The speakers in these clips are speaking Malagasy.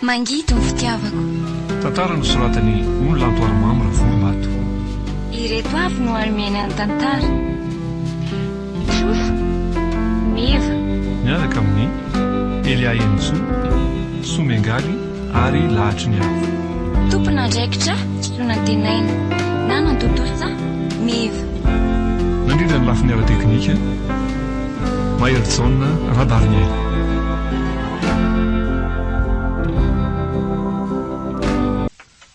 Mangidy ny fitiavako. Tantara no soratany olona antoaromamo Ravolomato. Ireto avy no armeny ny tantara. Meva miaraka amin'ny Elia Enzo, Somengaly ary Lahatry ny Avo. Tompona andraikitra soana tenaina na nantotosa Meva. Nandrindra ny lafiny ara-teknika Mahery Rabarnier.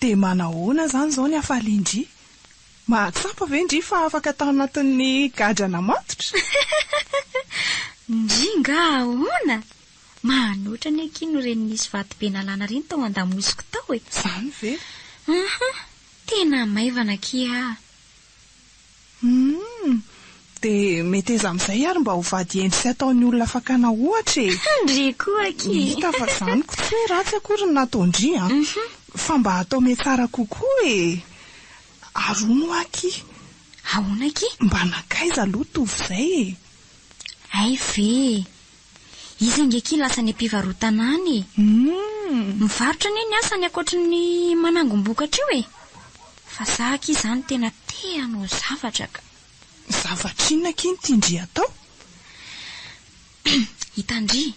Dia manahoana zany zao ny afalindry? Mahatsapa ve ndry fa afaka tao anatin'ny gadrana matotra? Ndringa ahoana? Manoatra ny akino reny nisy vato be nalana reny tao andamosiko tao e. Zany ve? Tena maivana kia. Dia mety eza amin'izay ary mba ho vady endry sy ataon'ny olona fakana ohatra e. Ndry koa ki. Hita fa zany ko tsy hoe ratsy akory ny nataondry fa mba atao me tsara kokoa e. Arono aky. Ahoana ki? Mba nakaiza aloha tovy izay e. Ay ve. Izy angeki lasa ny mpivarotana any. Mivarotra ny asany akoatra ny manangom-bokatra io e. Fa sahaka izany tena te hanao zavatra ka. Zavatra inona kiny tindry atao? Hitandry.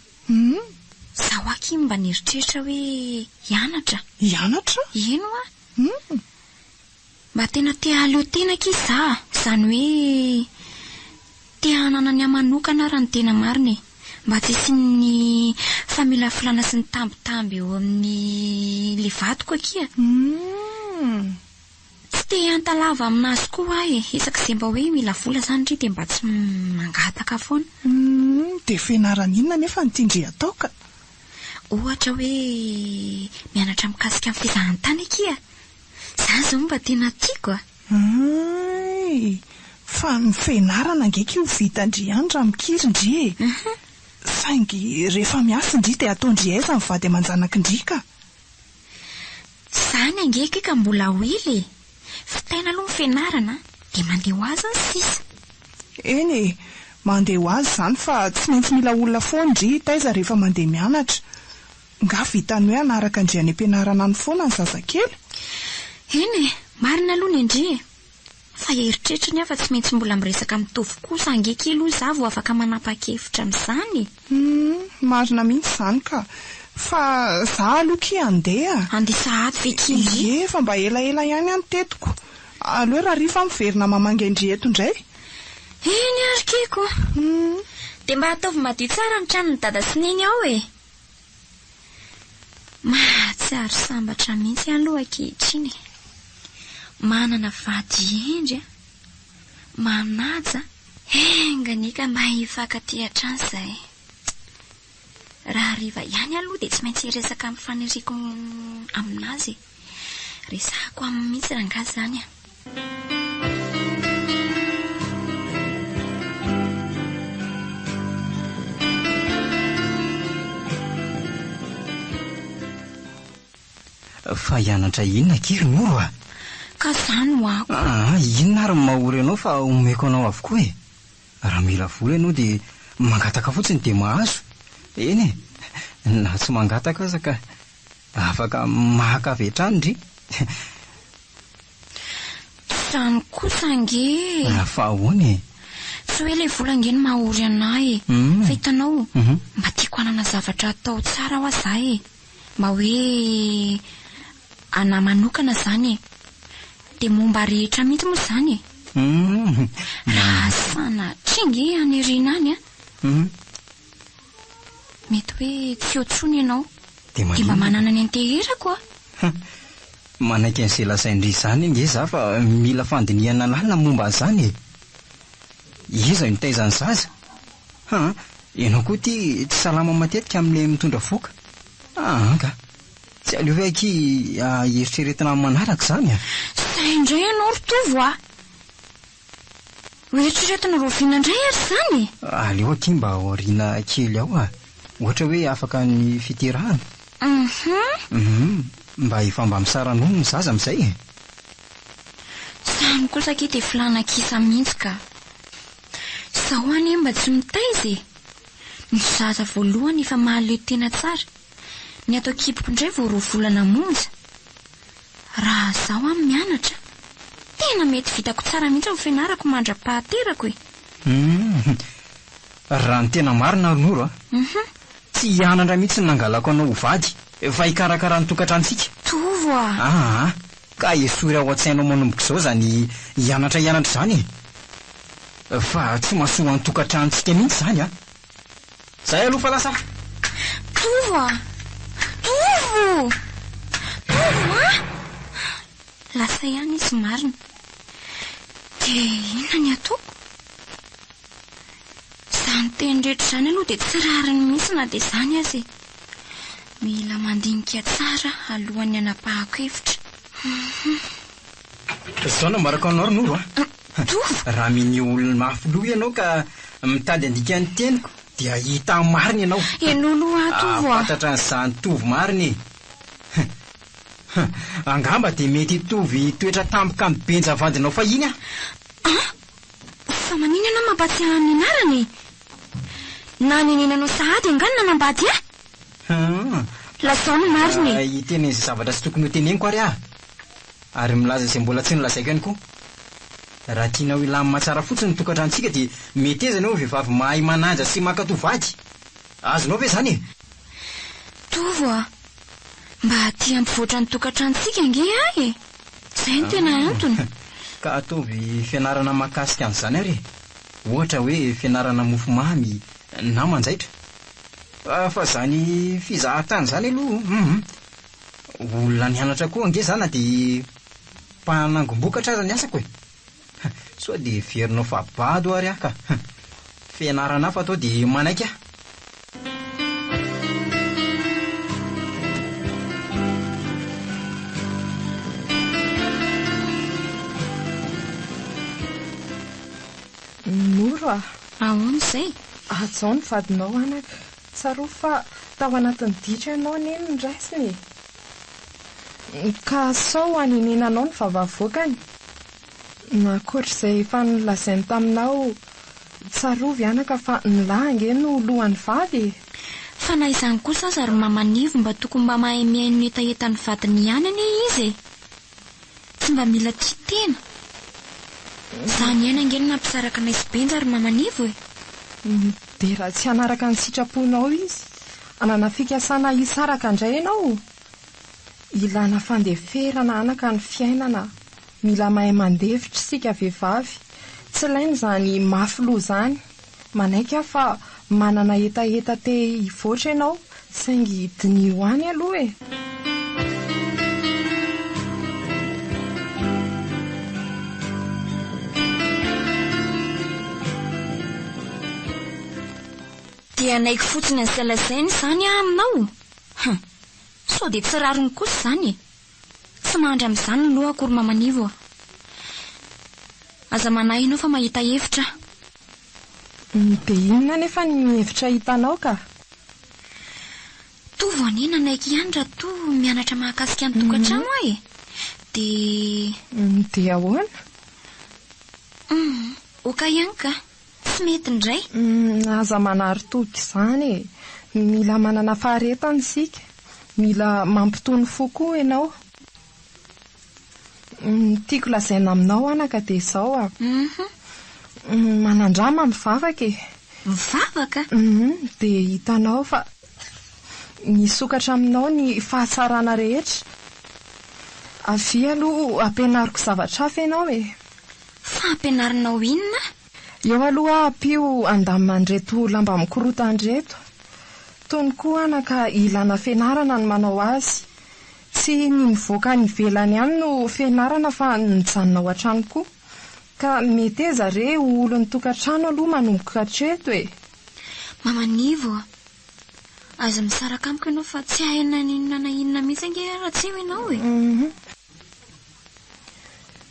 Zaho aky mba neritreritra hoe hianatra. Hianatra? Ino a? Mba tena te haleo tena ki za. Zany hoe te hanana ny amanokana raha ny tena marina e. Mba tsy sy ny familafilana sy ny tambitamby eo amin'ny levatoko akia. Tsy te hantalava aminazy koa ahy e. Isak'izay mba hoe mila vola zany ry dia mba tsy mangataka foana. Dia fianarana inona nefa ny tindry atao ka? Ohatra hoe mianatra mikasika amin'ny fizahantany akia. Zany zao mba tena tiako a. Fa ny fianarana angeka io vitandry ihany raha mikirindry e. Saingy rehefa miasa indry dia ataondry aiza ny vady aman-janakindry ka? Zany angeka ka mbola oely e. Fitaina aloha ny fianarana dia mandeha ho azy ny sisa. Eny e, mandeha ho azy zany fa tsy maintsy mila olona foana indry taiza rehefa mandeha mianatra. Nga vitany hoe anaraka indry any am-pianarana ny foana ny zazakely. Eny e, marina aloha ny indry e. Fa eritreritra ny afa tsy maintsy mbola miresaka mitovy kosa angeka aloha za vao afaka manapa-kevitra amin'izany. Marina mihitsy zany ka. Fa za aloha ki andeha. Andeha sahady ve kindry? Fa mba elaela ihany any tetiko. Aloha raha rifa miverina mamangaindry eto indray. Eny ary keko. Dia mba ataovy madio tsara ny tranon'ny dada sy neny ao e. Mahatsiaro sambatra mihitsy aloha ankehitriny. Manana vady endry manaja. Enganika mba hifankaty hatrany izay. Raha riva ihany aloha dia tsy maintsy resaka amin'ny faniriko aminazy. Resako amin'ny mihitsy rangazy zany a. Fa hianatra inona kiry moro a? Ka zany ho ako. Inona ary mahory anao fa omeko anao avokoa e. Raha mila vola ianao dia mangataka fotsiny dia mahazo. Eny e, na tsy mangataka aza ka afaka maka avy hatrany ndry. Zany kosa ange. Fa ahoana e? Tsy hoe ilay vola ange ny mahory anahy e. Fa hitanao, mba tiako hanana zavatra atao tsara ho aza e. Mba hoe ana manokana zany e. Dia momba rehetra mihitsy moa zany e. Raha sanatria ange anirina any a. Mety hoe tsy ohatrony ianao. Dia mba manana ny anteherako a. Manaiky an'izay lazaindry izany nge za fa mila fandinihana lalina momba an'izany e. Iza no taizany zaza? Ianao koa ty tsy salama matetika amin'ilay mitondra voka. Ka tsy aleo hoe aky eritreretina manaraka zany a. Zay indray ianao rotovo a. Eritreretina roviana indray ary zany e. Aleo aty mba aoriana kely ao a. Ohatra hoe afaka ny fiterahana. Mba ifamba misaranono ny zaza amin'izay e. Zany kosa aky dia filana kisa mihitsy ka. Zaho any mba tsy mitaiza e. Ny zaza voalohany efa mahaleo tena tsara. ny atao kipoko indray vao roa volana monja. Raha zaho amin'ny mianatra, tena mety vitako tsara mihitsy ho fianarako mandra-pahaterako e. Raha ny tena marina Noro tsy hianatra mihitsy ny nangalako anao ho vady fa hikarakara ny tokantrantsika. Tovo ka esory ao an-tsainao manomboka izao zany hianatra izany fa tsy mahasoa ny tokantrantsika mihitsy zany zay aloha fa lasa Tovo Tovo lasa ihany izy marina. Dia inona ny ataoko? Izany teny rehetra izany aloha dia tsy rariny mihitsy na dia izany azy. Mila mandinika tsara alohan'ny hanapahako hevitra. Izao no maraka anao Noro Tovo raha miny olona mafy loha ianao ka mitady andika ny teniko dia hita marina ianao. Enolo Tovo fantatra an'izany Tovo marina angamba dia mety hitovy toetra tampoka amin'ny benjavandinao fa iny fa manina ianao mampatsiahy ny anarany? Na nininanao sahady angano nanambady lazao ny marina hiteny izay zavatra tsy tokony ho teneniko ary milaza izay mbola tsy nolazaiko ihany koa. Raha tianao ilamy matsara fotsiny ny tokantrantsika dia mety eza ianao vehivavy mahay mananja sy mankatoa vady. Azonao ve zany Tovo mba aty ampivoatra ny tokantrantsika ange ahy izay no tena antony. Ka ataovy fianarana mahakasika an'izany ary ohatra hoe fianarana mofomamy na manjaitra. Fa zany fizahatany zany aloha olona nianatra koa ange zany dia mpanangom-bokatra aza ny asako sao dia verinao fa bado ary ka fianarana hafa atao dia manaiky Noro ahoana izay? Azao ny vadinao anaka. Tsaroa fa tao anatin'ny ditra ianao neny ny raisiny. Ka sao aninenanao ny vavavoakany. Ankoatr'izay efa nolazainy taminao, tsarovy anaka fa nylahy ange no lohan'ny vady. Fa na izany kosa aza ry mamanivo mba tokony mba mahay mihaino ny etaetany vadiny ihany anie izy tsy mba mila kitena. Izany ihany angeny nampisaraka anay sy benja ry mamanivo Dia raha tsy hanaraka ny sitraponao izy, anana fikasana hisaraka indray ianao. Ilana fandeferana anaka ny fiainana. Mila mahay mandefitra sika vehivavy. Tsy ilaina izany mafy loha izany. Manaiky fa manana etaeta te hivoatra ianao, saingy dinio any aloha dia naiko fotsiny ny salazainy izany aminao. Sao dia tsy rariny kosa izany tsy mandry amin'izany ny loha akory mamanivo aza manahy ianao fa mahita hevitra. Dia inona nefa ny hevitra hitanao ka? Tovo anena naika ihany raha to mianatra mahakasika ny tokantrano dia ahoana? Oka ihany ka tsy mety indray. Aza manary toky izany mila manana faharetana isika. Mila mampitony fo koa ianao. Tiako lazaina aminao anaka dia izao manandrama mivavaka Mivavaka? Dia hitanao fa nisokatra aminao ny fahatsarana rehetra. Avy aloha ampianariko zavatra hafa ianao Fa ampianarinao inona? Eo aloha ampio andamandreto lamba mikorotandreto. Tony koa anaka ilana fianarana ny manao azy. Tsy ny mivoaka ny velany ihany no fianarana fa nijanona ao an-trano koa. Ka mety eza re olon'ny tokantrano aloha manomboka hatreto Mamanivo aza misaraka amiko ianao fa tsy haina ninona na inona mihitsy ange raha tsy eo ianao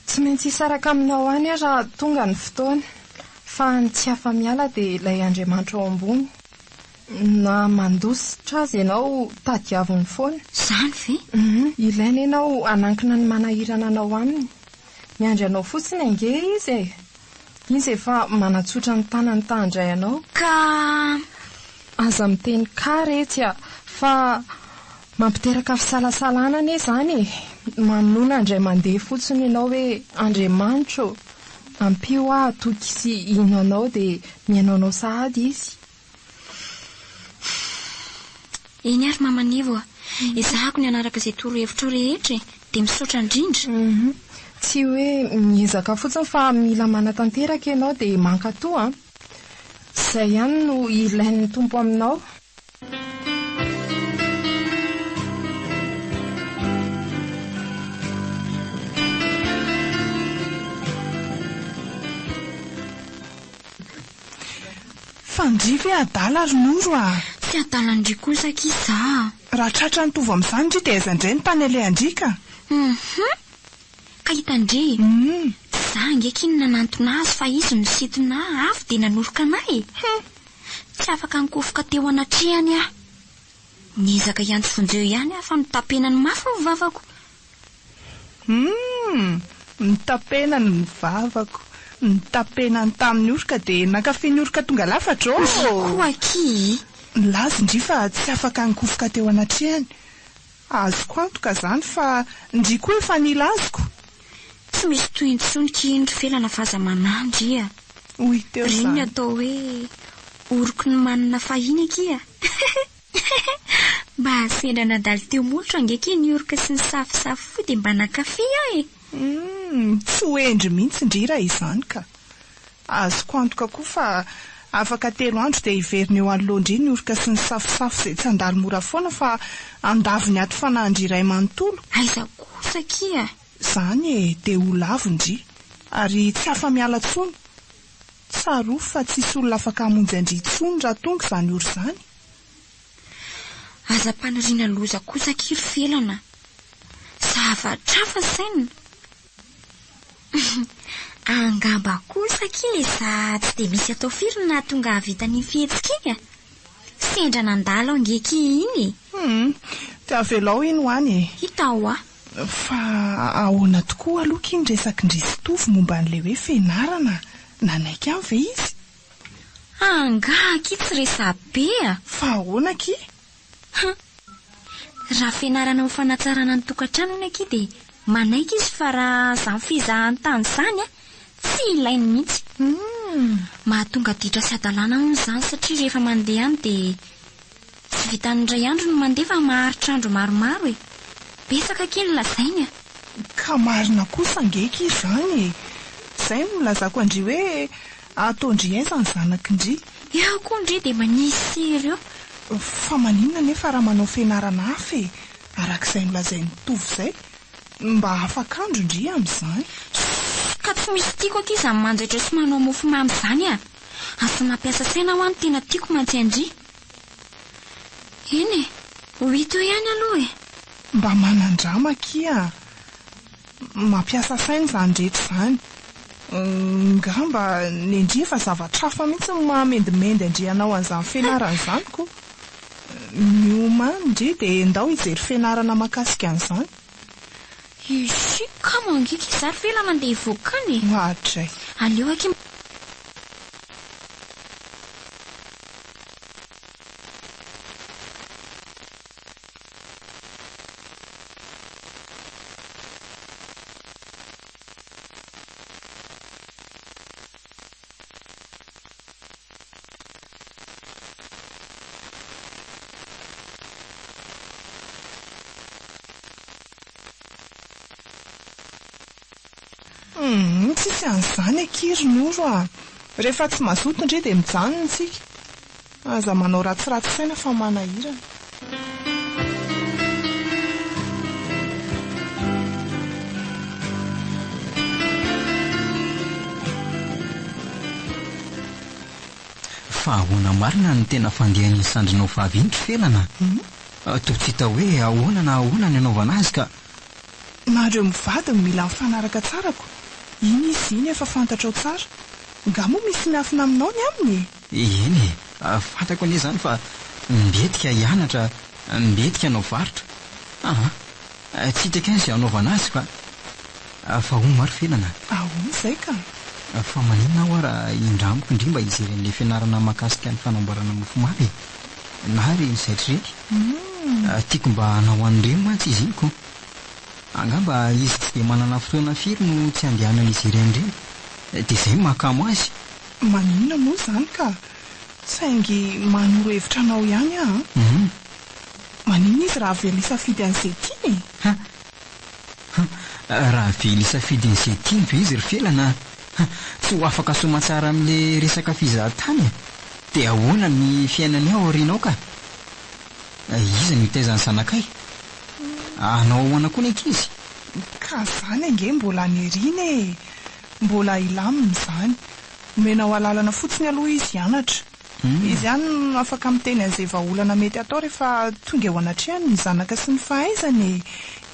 Tsy maintsy hisaraka aminao any raha tonga ny fotoana. Fa ny tsy afa-miala dia ilay Andriamanitra ao ambony. Na mandositra azy ianao tadiaviny foana. Izany ve? Ilaina ianao anankina ny manahirana anao aminy. Miandry anao fotsiny ange izy Izy efa manatsotra ny tanany tandray anao. Ka aza miteny ka retsy fa Mampiteraka fisalasalana anie izany e. Mamonoana andray mandeha fotsiny ianao hoe Andriamanitro ampio aho toky sy inanao dia miainaonao sahady izy. Eny ary mamanivo izahako ny anaraka izay toro-hevitra rehetra dia misaotra indrindra. Tsy hoe miezaka fotsiny fa mila manatanteraka ianao dia mankatoa. Izay ihany no ilain'ny tompo aminao. Fandrivy adala Ronoro a. Tsy adala andry kosa kiza. Raha tratra nitovy amin'izany ndry dia aiza indray ny tany alehandrika. Ka hitandry. Za angekiny nanantona azy fa izy misitona avy dia nanoroka anay. Tsy afaka nikofoka teo anatrehany aho. Niezaka iantso vonjeo ihany aho fa nitapenany mafy ny vavako. Nitapenany ny vavako. Nitapenany tamin'ny oroka dia nankafy ny oroka tonga lafatra koa ki. Lazy ndry fa tsy afaka nikofoka teo anatrehany. Azoko antoka izany fa ndry koa efa nilaziko. Tsy misy tohintsony indro felana faza manandry a. Oy teo izany. Riny atao hoe oroko ny manana fahiny kia. Mba sendra nadalo teo molotra angeke ny oroka sy ny safisafo dia mba nankafy aho e. Tsy hoendry mihitsy ndry raha izany ka. Azoko antoka koa fa afaka 3 andro dia hiverina eo anoloandry ny oroka sy ny safisafo izay tsy andalo mora foana fa andaviny ato fanahindry iray manontolo. Aiza kosa kia. Izany e, dia ho lavo ndry ary tsy afa miala tsony. Tsaroa fa tsisy olona afaka hamonjy andry tsony raha tonga izany oro izany. Aza mpaniriana loza kosa kiry felana. Zavatra fa saina. Angamba kosa kile sa tsy dia misy atao firy na tonga havita ny fihetsika. Sendra nandalo angeky iny. Tia velao iny hoany e. Hitao a. Fa ahoana tokoa aloha iny resaky ndrisy tovy momba n'ilay hoe fianarana. Nanaiky any ve izy? Angaky tsy resabe a. Fa ahoana ki? Raha fianarana ho fanatsarana ny tokantrano aky dia manaiky izy fa raha izany fizahany tany izany a tsy ilainy mihitsy. Mahatonga ditra sy adalana hono izany satria rehefa mandeha any dia tsy vitany iray andro no mandeha fa maharitra andro maromaro e. Betsaka kely lazainy a. Ka marina kosa angeky izany e. Izay no lazako andry hoe ataondry aiza ny zanakindry. Eo koa ndry dia manisy sery eo. Fa maninona nefa raha manao fianarana hafa e. Arak'izay nolazainy tovy izay. Mba afaka andro ndry amin'izany. Ka tsy misy tiako aky izany manjaitra sy manao mofo mamy izany a. Asa mampiasa saina ho any tena tiako mantsy andry. Eny e, ho hito ihany aloha e. Mba manandrama kia. Mampiasa saina izany rehetra izany. Ngamba ny ndry fa zavatra hafa mihitsy mahamendimendy andry anao an'izany fianarana izany koa. Ny omany ndry dia ndao hijery fianarana makasika an'izany. Izy ka mangiky izary fela mandeha hivokany. Hatray. Aleo aky. Tsisy an'izany aky Ronoro a. Rehefa tsy mazoto ndry dia mijanona tsika. Aza manao ratsiratsy saina fa manahirana. Fa ahoana marina ny tena fandehan'ny sandrinao vaviandry felana. Toa tsy hita hoe ahoana na ahoana ny anaovana azy ka. Nareo mivady mila mifanaraka tsarako. Iny izy iny efa fantatrao tsara. Nga moa misy miafina aminao ny aminy. Eny e, fantako anie izany fa mbetika hianatra, mbetika hanao varotra. Tsy hitaka izay hanaovana azy fa ho maro felana. Ahoana izay ka? Fa maninona aho raha indramiko indrimba ijery an'ilay fianarana mahakasika ny fanamboarana mofomamy na ry ny zaitrireny. Tiako mba hanao an'ireny mantsy izy inyko. Angamba izy tsy dia manana fotoana firy no tsy andehanana izy ireny. Dia izay mahakamo azy. Maninona moa izany ka? Saingy manoro hevitra anao ihany aho. Maninona izy raha avela isafidy an'izay tiany? Raha avela isafidy an'izay tiany be izy ry felana. Tsy ho afaka somatsara amin'ilay resaka fizahan-tany. Dia ahoana ny fiainany ao aorianao ka? Iza no hitaizany zanakay? Anao ahoana koa ny ankizy? Ka izany ange mbola niriny e. Mbola ilamina izany. Omenao alalana fotsiny aloha izy hianatra. Izy ihany no afaka miteny an'izay vahaolana mety atao rehefa tonga eo anatrehany ny zanaka sy ny fahaizany.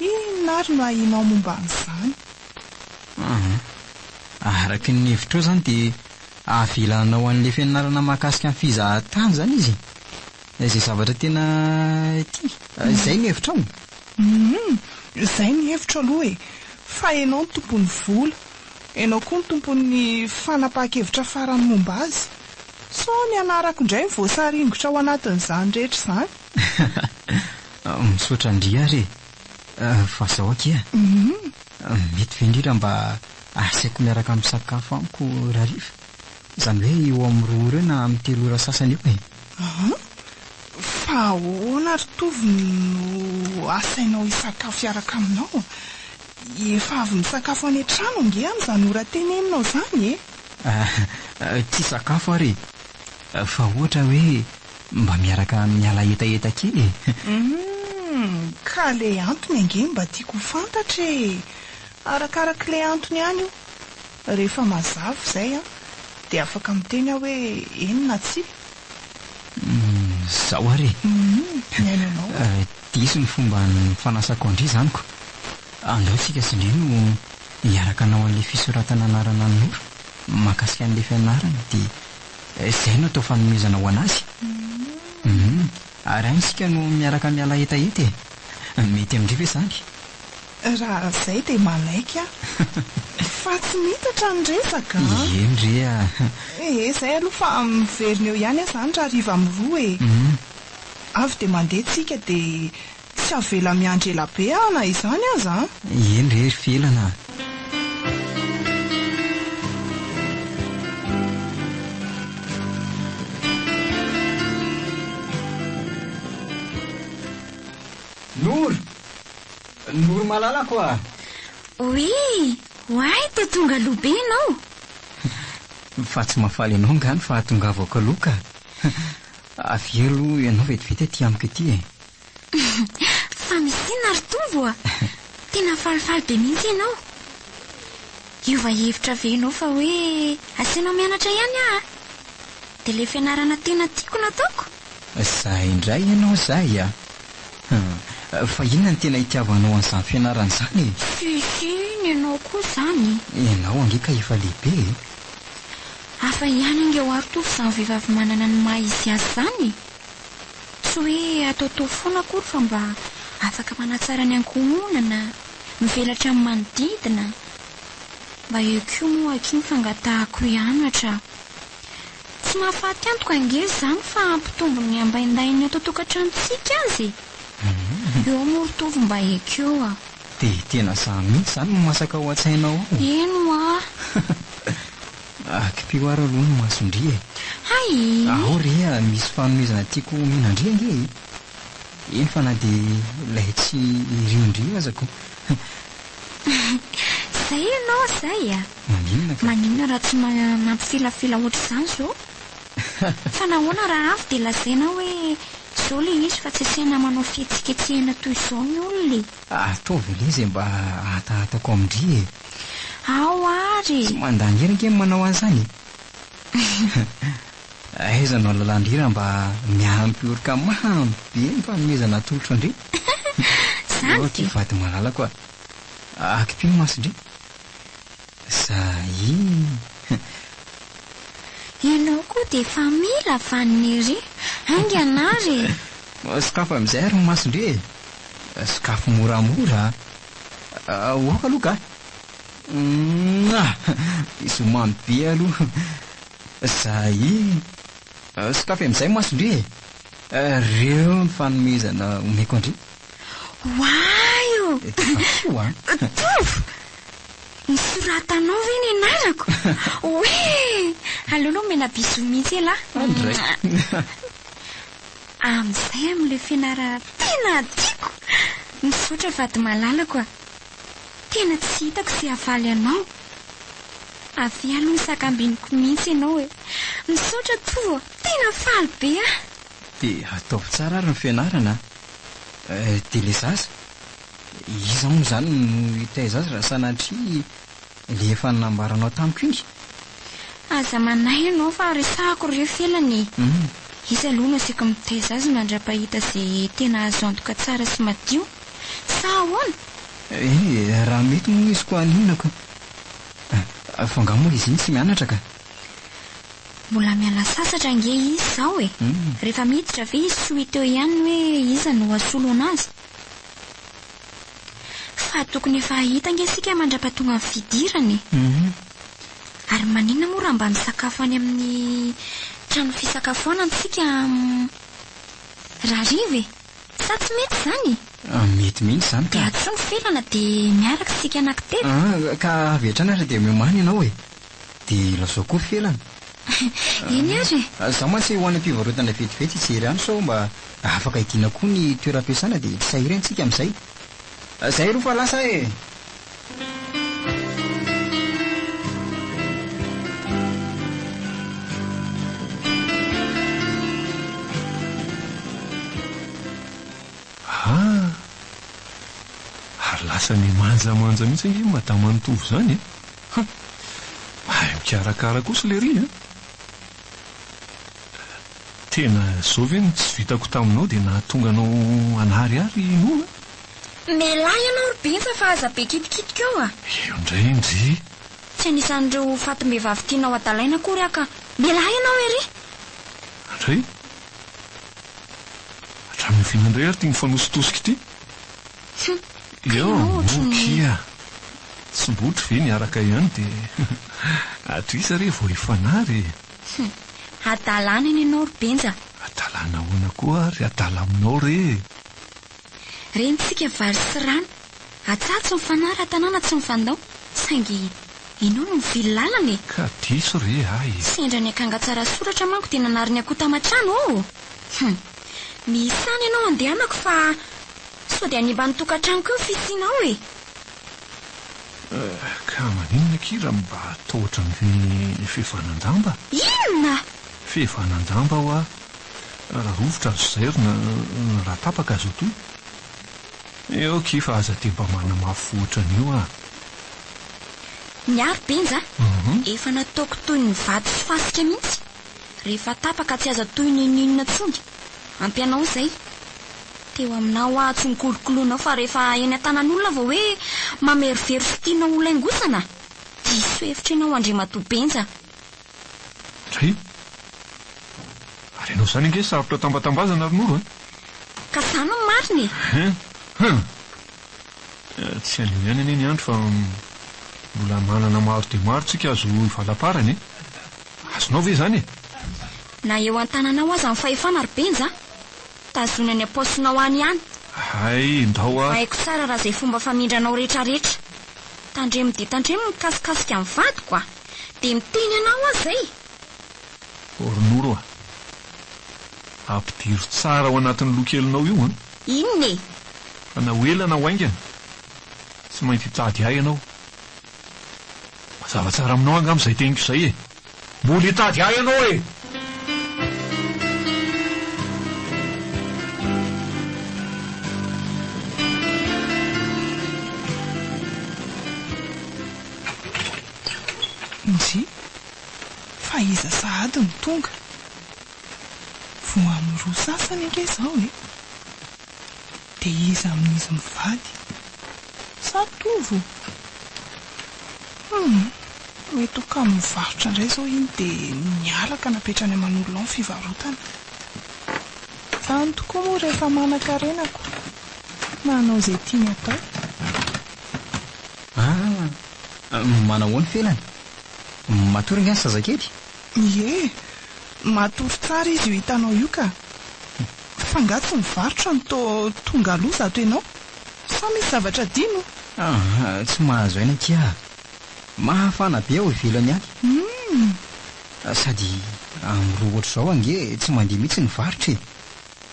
Inona ary no ahianao momba an'izany? Araka ny hevitra izany dia avelanao an'ilay fianarana mahakasika ny fizahan-tany izany izy. Izay zavatra tena tia. Izay ny hevitra ao. Izay ny hevitra aloha e. Fa ianao ny tompon'ny vola. Ianao koa ny tompon'ny fanapahan-kevitra farany momba azy. So ny anarako indray voasaringotra ao anatin'izany rehetra izany. Misaotra ndria ary. Fa zao akia. Mety vendrira mba asaiko miaraka amin'ny sakafo amiko rarifa. Izany hoe eo amin'ny 2 ora na amin'ny 3 ora sasany eo e. Fa ahoana ry tovy no asainao hisakafo iaraka aminao? Efa avy misakafo any an-trano ange amin'izany ora teneninao izany e? Tsy sakafo ary. Fa ohatra hoe mba miaraka miala etaeta kely e. Ka le antony ange mba tiako fantatra e. Arakaraka le antony ihany io. Rehefa mazava izay dia afaka miteny aho hoe enina tsia. Zao ary. Miainanao. Diso ny fomba ny fanasako andry izanyko. Andao tsika sindry no hiaraka anao an'ilay fisoratana anarana ny noro mahakasika an'ilay fianarana dia izay no atao fanomezana ho anazy. Ary any isika no miaraka miala etaeta e. Mety amin'ireo ve izany? Raha izay dia manaiky fa tsy mitatra ny resaka. Eny rea. Izay aloha fa miverina eo ihany izany raha riva amin'ny 2 e. Avy dia mandeha tsika dia tsy avela miandrela be na izany aza. Eny re ry felana. Noro malala koa. Oui, hoay dia tonga aloha be ianao. Fa tsy mahafaly ianao ngany fa tongavako aloha ka. Avy aloha ianao vetivety aty amiko ity e. Fa misina ry tovo tena falifaly be mihitsy ianao. Iova hevitra ve ianao fa hoe asianao mianatra ihany dia ilay fianarana tena tiako nataoko. Zahay indray ianao zay fa inona ny tena hitiavanao an'izany fianarana izany e? Sisiny ianao koa izany. Ianao ange ka efa lehibe e. Hafa ihany ange ho ary tovo izany vehivavy manana ny maha izy azy izany. Tsy hoe ataotao foana akory fa mba afaka manatsara ny ankohonana, mivelatra amin'ny manodidina. Mba eo koa moa aky fangatahako hianatra. Tsy mahafaty antoka ange izany fa ampitombo ny ambaindainy atao tokantranontsika azy. Eo moa tovy mba ekeo Dia tena zany mihitsy izany no masaka ao an-tsainao ao. Eno Kipio ary aloha no masondry e. Hay. Ao re misy fanomezana tiako mihinandry ange. Eny fa na dia ilay tsy riondrio azako. Izay ianao izay Maninona ka? Maninona raha tsy mampifilafila ohatr'izany zao? Fa nahoana raha avy dia lazaina hoe izao ilay izy fa tsy asiana manao fihetsiketsehana toy izao ny olona. Ataovy ilay izay mba hatahatako amindry e. Ao ary. Tsy mandany hera ange manao an'izany. Aiza no alalandrira mba miampy orika mahamby ny fanomezana tolotra indray. Izany dia vady malala koa. Kipino masondry. Zay. Ianao koa dia efa mila vaniny hainga anary. Sakafo amin'izay ary masondry e. Sakafo moramora. Oaka aloha ka. Izy mamy be aloha. Zay. Sakafo amin'izay masondry e. Reo ny fanomezana omeko andry. Waio! Foa Tovo! Nisoratanao ve ny anarako? Oe! Aleoloha mena biso mihitsy ela. Andray. Amin'izay amin'ilay fianarana tena tiako. Misaotra vady malalako a. Tena tsy hitako sy havaly anao. Avy aloha sakambiniko mihitsy ianao e. Misaotra Tovo, tena faly be a. Dia ataovy tsara ary ny fianarana. Dia le zaza, iza moa izany no hitaiza azy raha sanatria le efa nambaranao tamiko iny. Aza manay ianao fa resahako ireo felany. Izy aloha no asiako mitaiza azy mandra-pahita izay tena azo antoka tsara sy madio. Sa ahoana? Raha mety moa izy koa aninako. Fa nga moa izy iny tsy mianatra ka. Mbola miala sasatra nge izy izao e. Rehefa miditra ve izy soa teo ihany hoe iza no asolo anazy. Fa tokony efa hita nge sika mandra-pahatonga amin'ny fidirany. Ary manina moa raha mba misakafo any amin'ny trano fisakafoanana sika rariva e. Sa tsy mety izany? Mety mihitsy izany ka. Dia atso ny felana dia miaraka sika anankitelo. Ka avy hatrana ary dia miomany ianao e. Dia lazao koa felana. Eny ary e. Zaho mantsy ho any am-pivarotana vetivety hijery any sao mba afaka hidiana koa ny toeram-piasana dia tsy sahiry antsika amin'izay. Zay roa fa lasa e. Ary lasa ny manjamanja mihitsy nge madama Tovo zany e. Mahay mikarakara kosa le ry a. Tena zao ve no tsy vitako taminao dia nahatonga anao anariary noa. Mehilahy ianao Robenja fa aza be kitikitika eo a. Eo indray indry. Tsy anisan'ireo fatim-behivavy tianao adalaina akory aka. Mehilahy ianao ery. Andray. Hatramin'ny fianandray ary tia mifanositosika ity. Eo mokia. Tsy mbotry ve niaraka ihany dia atrisa re vao ifanary. Adalana iny ianao Robenja. Adalana ahoana koa ary adala aminao re. Reny tsika vary sy rano. Atsatsy mifanary an-tanàna tsy mifandao. Saingy ianao no mivily lalana e. Ka diso re ay. Sendra ny akanga tsara soratra manko dia nanary ny akotaman-trano ao. Misany ianao andehanako fa sao dia any mba nitokan-tranoko eo fisinao e. Ka maninona kira mba atao ohatran'ny fehevanan-damba? Inona? Fehevanan-damba ho a raha rovotra azo zairina raha tapaka azo toy. Eo kifa aza dia mba manamafy ohatran'io a. Miaro Benja, efa nataoko toy ny vady sy fasika mihitsy. Rehefa tapaka tsy aza toy ny ninona tsony. Ampianao izay. Teo aminao aho tsy nikolokoloanao fa rehefa eny an-tanan'olona vao hoe mamerovero sy tianao ho laingosana. Diso hevitra ianao Andriamatoa Benja. Ray. Ary ianao izany nge sarotra tambatambazana ary nolo e. Ka izany no mariny. Tsy anio ihany anie ny andro fa mbola manana maro dia maro tsika azo valaparany e. Azonao ve izany e? Na eo an-tananao aza ny fahefana ry Benja. Tazona ny apaosinao any ihany. Hay, ndao a. Haiko tsara raha izay fomba famindranao rehetrarehetra. Tandremo dia tandremo mikasikasika amin'ny vadiko a. Dia miteny anao aho izay. Oronoro a. Ampidiro tsara ao anatin'ny lokelinao io a. Inona e? Fa na ho ela na ho aingana. Tsy mainty hitady ahy ianao. Mazava tsara aminao angam'izay teniko izay e. Mbola hitady ahy ianao e. Nzy, fa iza sahady ny tonga. Vo amin'ny roa sasany nge izao e. Dia iza amin'izy mivady. Sa Tovo. Mety ho ka mivarotra indray izao iny dia mialaka napetrany aman'olona ao ny fivarotana. Izany tokoa moa rehefa manan-karenako. Manao izay tiany atao. Manao ny felany. Matory nga ny zazakely? Ie, matory tsara izy io hitanao io ka. nga tsy mivarotra ny tonga loza ato ianao sa misy zavatra dino? Tsy mahazo aina kia, mahafana be ao ivelany any. Sady amin'ny roa ohatr'izao ange tsy mandeha mihitsy ny varotra e.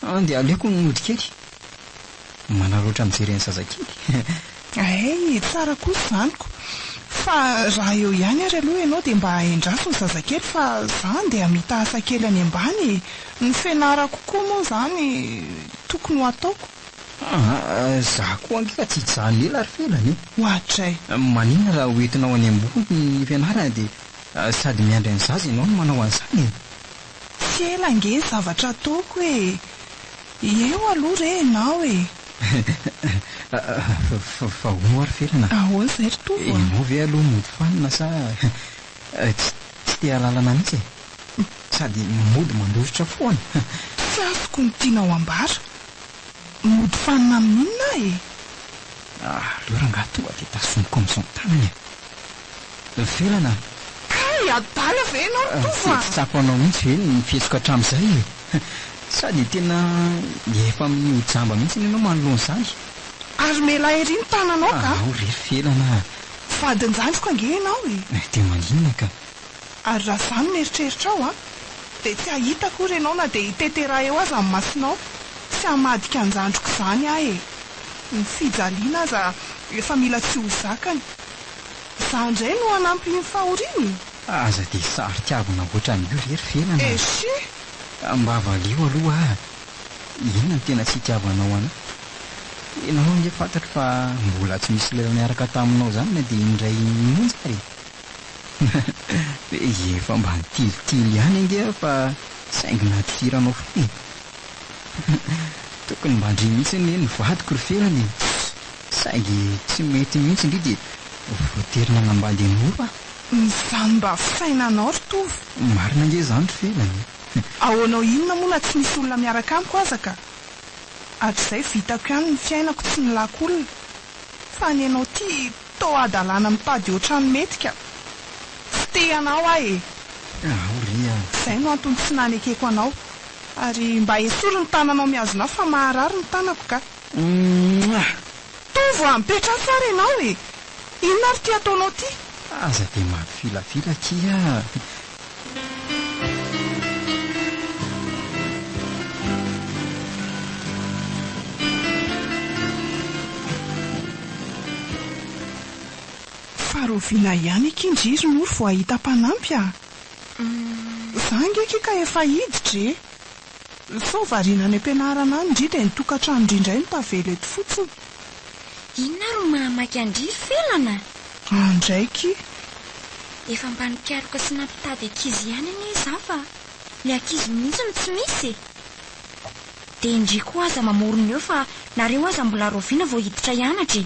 Andeha aleoko ny mody kely, manaroatra mijery ny zazakely. Tsara kosa zaniko, fa raha eo ihany ary aloha ianao dia mba endraso ny zazakely fa zany dia hamita asa kely any ambany. Ny fianarako koa moa zany tokony ho ataoko. Zaho koa ange ka tsy hijanona ela ary felany. Ohatray, maninona raha hoentinao any ambony ny fianarana dia sady miandry ny zaza ianao no manao an'izany. tsy ela nge zavatra ataoko e. Eo aloha re ianao e. Fa hono ary felana. Ahoana izay ry tovo? Ianao ve aloha mody fanina sa tsy te halalana mihitsy e? Sady mody mandositra foana. Tsy azoko ny tiana ao ambara. Mody fanina amin'inona e? Lora nga tonga dia tasomiko amin'izao tanany e. Felana. Adala ve ianao ry tovo? Tsy tsapanao mihitsy ve ny fihetsika hatramin'izay e? Sady tena efa miojamba mihitsy ianao manoloan'izany. Ary mela ery ny tananao ka? Rery felana. Vadin-janjiko ange ianao e. Dia maninona ka? Ary raha izany mieritreritra ao dia tsy hahitako ry ianao na dia hitetera eo aza amin'ny masinao. Tsy hamadika ny zandriko izany aho e. Ny fijaliana aza efa mila tsy ho zakany. Izaho indray no hanampy ny fahoriany. Aza dia saritiavana ohatran'io rery felana. Esy, mba avalio aloha. Inona no tena tsy hitiavanao ana? Ianao nge fantatro fa mbola tsy misy lera niaraka taminao zany na dia indray monjy ary. Efa mba nitilitily ihany ange fa saingy natiranao foana. Tokony mba ndry mihitsy ny vadiko ry felany. Saingy tsy mety mihitsy indri dia voaterina nambady mora. izany mba fisainanao ry tovo. Marina nge zany ry felany. Ahoanao inona moa na tsy misy olona miaraka amiko aza ka? Hatr'izay vitako ihany ny fiainako tsy ny lako olona. Fa ny ianao ty tao adalàna mitady ohatrany mety ka. Tsy te anao aho e. Oria. Izay no antony tsy nanekeko anao. Ary mba esory ny tananao miazona fa maharary ny tanako ka. Tovo mipetra tsara ianao e. Inona ary ty ataonao ty? Aza dia mafilafila kia. Farovina ihany ekindriry moa vao ahita mpanampy a. Zangy ka efa hiditra e. Sao variana any am-pianarana any indrindra dia nitokantrano indrindray no tavela eto fotsiny. Inona ro mahamaky andry felana? Andraiky. Efa mba nikaroka sy nampitady ankizy ihany anie izaho fa ny ankizy mihitsy no tsy misy. Dia indriko aza mamorona eo fa nareo aza mbola roviana vao hiditra hianatra.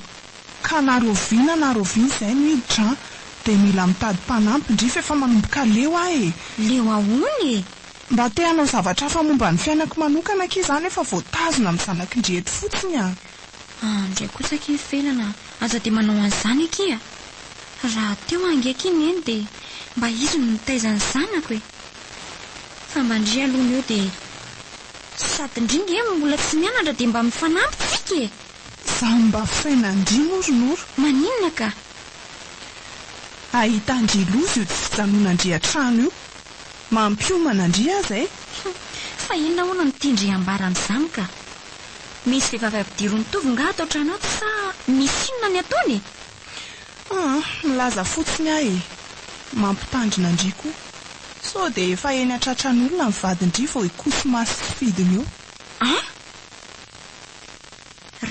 Ka naroviana izay no hiditra dia mila mitady mpanampy indrify efa manomboka leo aho e. Leo ahony? Mba te hanao zavatra hafa momba ny fiainako manokana aky izany efa voatazona amin'ny zanak'indry eto fotsiny a. Indray kosa aky felana, aza dia manao an'izany aky. Raha teo angeky iny eny dia mba izy no mitaiza ny zanako e. Fa mba ndry aloha eo dia sady indringa e mbola tsy mianatra dia mba mifanampy tsika e. Zaho mba fisaina ndry noronoro. Maninona ka? Ahita ndry loza io tsy fijanona ndry an-trano io. Mampiomana ndry aza e. Fa inona hono no tindry ambaran'izany ka? Misy vehivavy ampidirony mitovy nga ato an-trano ato sa misy inona ny ataony? Milaza fotsiny aho e. Mampitandrina ndry koa. Sao dia efa eny atratran'olona ny vadindry vao ikoso masy fidiny eo.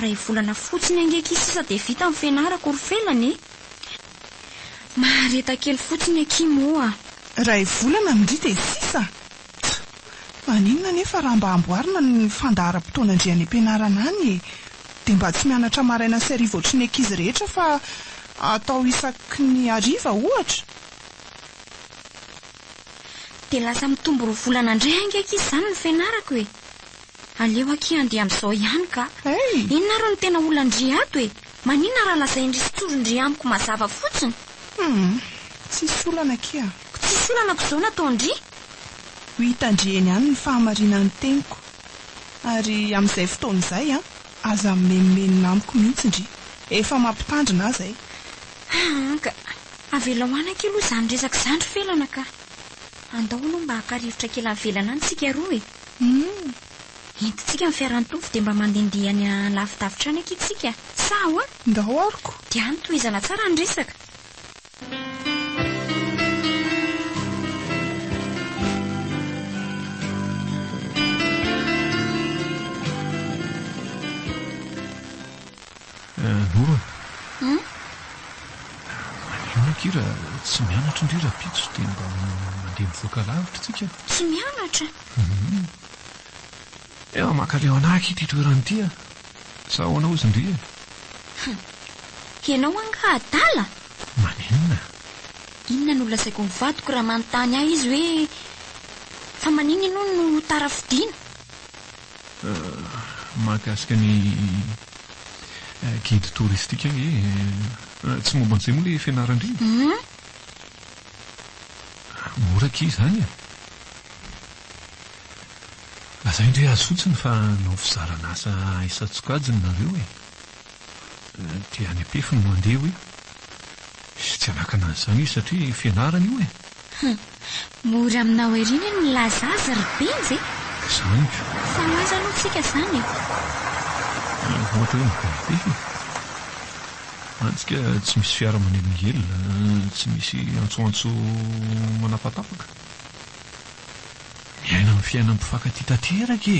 Ray volana fotsiny angeky sisa dia vita amin'ny fianarako ry felany. Mahareta kely fotsiny aky moa. Ray volana mindry dia sisa. Maninona nefa raha mba amboarina ny fandaharam-potoana ndry any am-pianarana any e. Dia mba tsy mianatra maraina sy hariva ohatry ny ankizy rehetra fa atao isaky ny hariva ohatra. Dia lasa mitombo ro volana indray angeky izany ny fianarako e. Aleo aky andeha amin'izao ihany ka. Inona ro ny tena olana-ndry ato e? Maninona raha lazaindry sy tsorondry amiko mazava fotsiny? Tsisy olana aky a. Tsisy olanako izao nataondry? Ho hitandry eny ihany ny fahamarinan'ny teniko. Ary amin'izay fotoan'izay aza menomenina amiko mihitsy indry. Efa mampitandrina zay. Ka avela hoana kely izany resaka zandry felana ka. Andao aloha mba hakarivotra kely avelana any tsika roa Entintsika mifiaran-tovy dia mba mandendeha any lavidavitra any akitsika. Sa ahoana? Ndao ariko. Dia any tohizana tsara ny resaka. Nora. Manina kira tsy mianatra indrira pitso dia mba mandeha mivoaka lavitra tsika. Tsy mianatra? Eo makaleo anaky ity toerana ity sa ahoana ozy indri Ianao anga adala? Maninona? Inona no lazaiko ny vadiko raha manontany ahy izy hoe fa manina ianao no tarafidiana? Mahakasika ny guide touristique tsy momba an'izay moa le fianarandriny. Mora ký izany Lazay indray azy fotsiny fa nao fizarana asa isa-tsokajiny nareo dia any am-pefy no mandeha hoe tsy anakana an'izany izy satria fianarana io Mora aminao eriny ny laza azy ry benjy Izany fa maiza aloha tsika izany ohatra hoe mipefy antsika tsy misy fiara manelingelina, tsy misy antsoantso manapatapaka. Miaina amin'ny fiainana mpifankatia tanteraka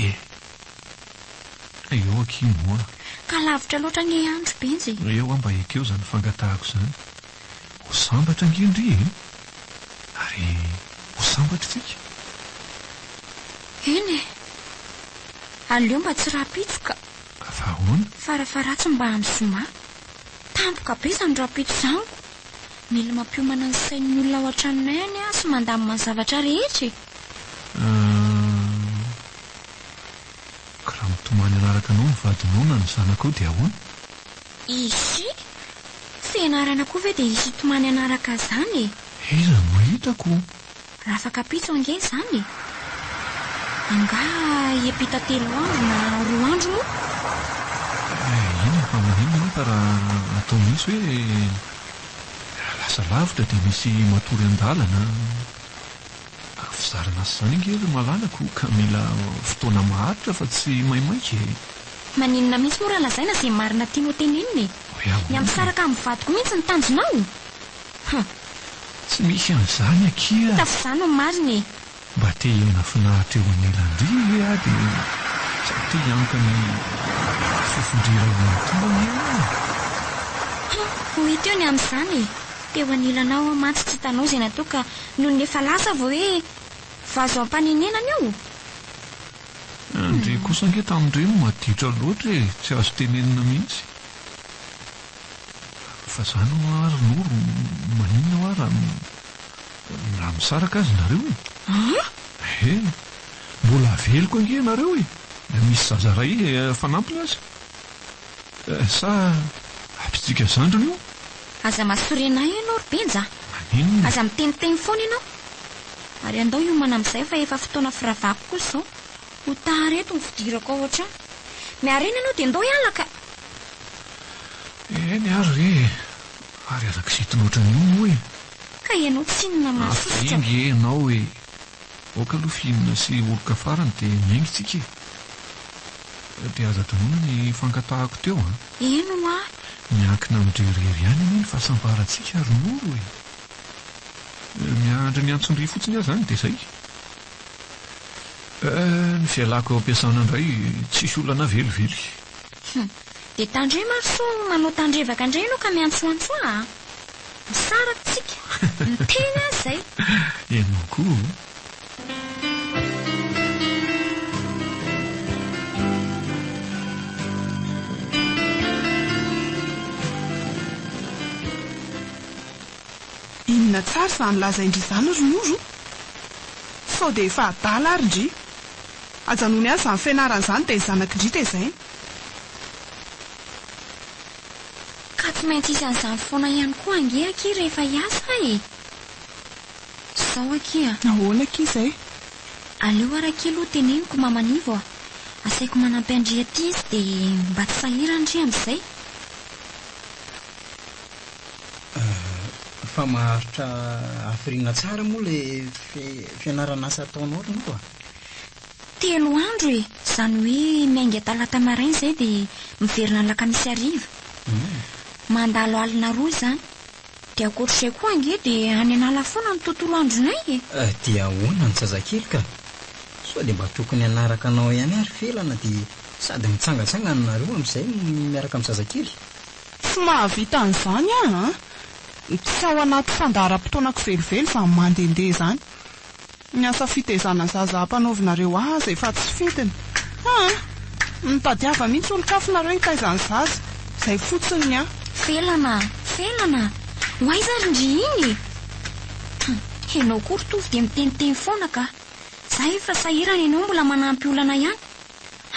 eo aky moa. Ka lavitra loatra ny andro benjy. Eo mba ekeo izany fangatahako izany. Ho sambatra angendry ary ho sambatra tsika. Eny aleo mba tsy rapitsoka. Fa ahoana? Farafaratsy mba amin'ny zoma. Tampoka be izany rapitso izany. Mila mampiomana ny sain'ny olona ao an-tranonay any sy mandamina ny zavatra rehetra. Raha mitomany anaraka anao ny vadinao na ny zanakao dia ahoana? Izy fianarana koa ve dia isy tomany anaraka izany Iza no mahitako. Raha afaka pitso ange izany anga hiampita 3 andro na 2 andro moa. Ina fa maninona fa raha atao misy hoe lasa lavitra dia misy matory an-dalana. Fizarana asa izany inge malalako ka mila fotoana maharitra fa tsy maimaika. Maninona mihitsy moa raha lazaina izay marina tianao tenenina ny ampisaraka amin'ny vadiko mihitsy ny tanjonao. Tsy misy an'izany akia. Tafizany no marina mba te hiaina finaritra eo anelandry dia tsy te hianka ny fifondrerana ny tombana ho hita eo ny amin'izany teo anilanao mantsy tsy hitanao izay natao ka noho ny efa lasa vao hoe vazo am-panenenana eo. Andre kosa ange tamin'ireny maditra loatra tsy azo tenenina mihitsy. Fa izany ary noro maninona raha misaraka azy nareo mbola aveloko ange nareo misy zazaray fanampiny azy sa ampitsika zandrony io. Aza masorenay ianao ry benja. Maninona? Aza miteniteny foana ianao ary andao hiomana amin'izay fa efa fotoana firavako koa izao ho tareto ny fidirako ao ohatrany miarena ianao dia andao hialaka. Eny ary arak'isitina ohatran'io hoe ka ianao tsy inona masosotra inge ianao hoe oka aloha fihinana sy oloka farany dia miaingitsika dia aza tanona ny fankatahako teo eno miankina amin'irerirery ihany anie ny fahasambarantsika ary noro miandry ny antsondry fotsiny azy zany dia izay ny fialako ampiasana indray tsisy olana velively. dia tandre maso manao tandrevaka indray ianao ka miantsoantsoa misaraka tsika ny teny azy izay. Ianao koa inona tsara izany lazaindry izany ronoro sao dia efa adala ary indry ajanony azy izany fianaran'izany dia zanakindry dia izay ka tsy maintsy isy an'izany foana ihany koa ange aky rehefa hiasa izao aky ahoana aky izay aleo araka aloha teneniko mamanivo asaiko manampy andry aty izy dia mba tsy sahirandry amin'izay. Fa maharitra hafiriana tsara moa ilay fianarana asa ataonao ry moa. 3 andro e, izany hoe miainga talata maraina izay dia miverina ny lakamisy hariva. Mandalo alina 2 izany. Dia ankoatr'izay koa ange dia any anala foana ny tontolo andronay e. Dia ahoana ny zazakely ka? Sao dia mba tokony hanaraka anao ihany ary felana dia sady mitsangatsangana nareo amin'izay miaraka amin'ny zazakely. Tsy mahavita an'izany aho, tsy ao anaty fandaharam-potoanako velively fa mandehandeha izany. Ny asa fitaizana zaza hampanaovinareo azy efa tsy fitiny. Mitady hava mihitsy olon-kafonareo hitaizany zaza. Izay fotsiny aho. Felana, ho aiza ary ndry iny? Ianao koa ry dia miteniteny foana ka. Za efa sahirana ianao mbola manampy olana ihany.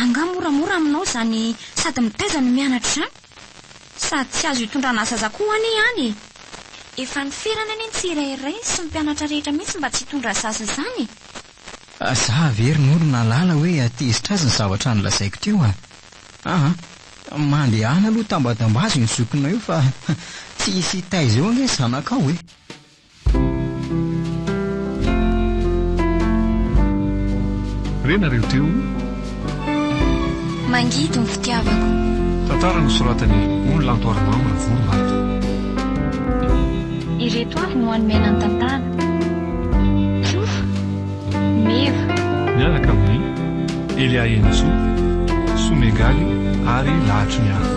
Anga moramora aminao izany sady mitaiza no mianatra izany. Sady tsy azo hitondrana zaza koa ane ihany. Efa niferana any ny tsirairay sy ny mpianatra rehetra mihitsy mba tsy hitondra zaza izany. Za very nolo nalala hoe atezitra azy ny zavatra nolazaiko teo mandehana aloha tambatambazy ny zokinao io fa tsy hisy hitaiza eo ange zanakao hoe. Renareo teo mangidy ny fitiavako. tantara no soratany Ololantoarinambo Voromato. Ireto avy no hanomena ny tantara. Tsofa, meva, miaraka amin'ny Elia Enzo, Somegaly ary lahatry ny hafa.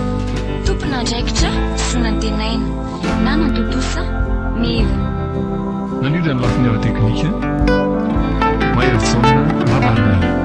tompona andraikitra sonantenaina, nanantotosa, meva. Nanirany lafiny ara teknika Mahery Jaona Mavanana.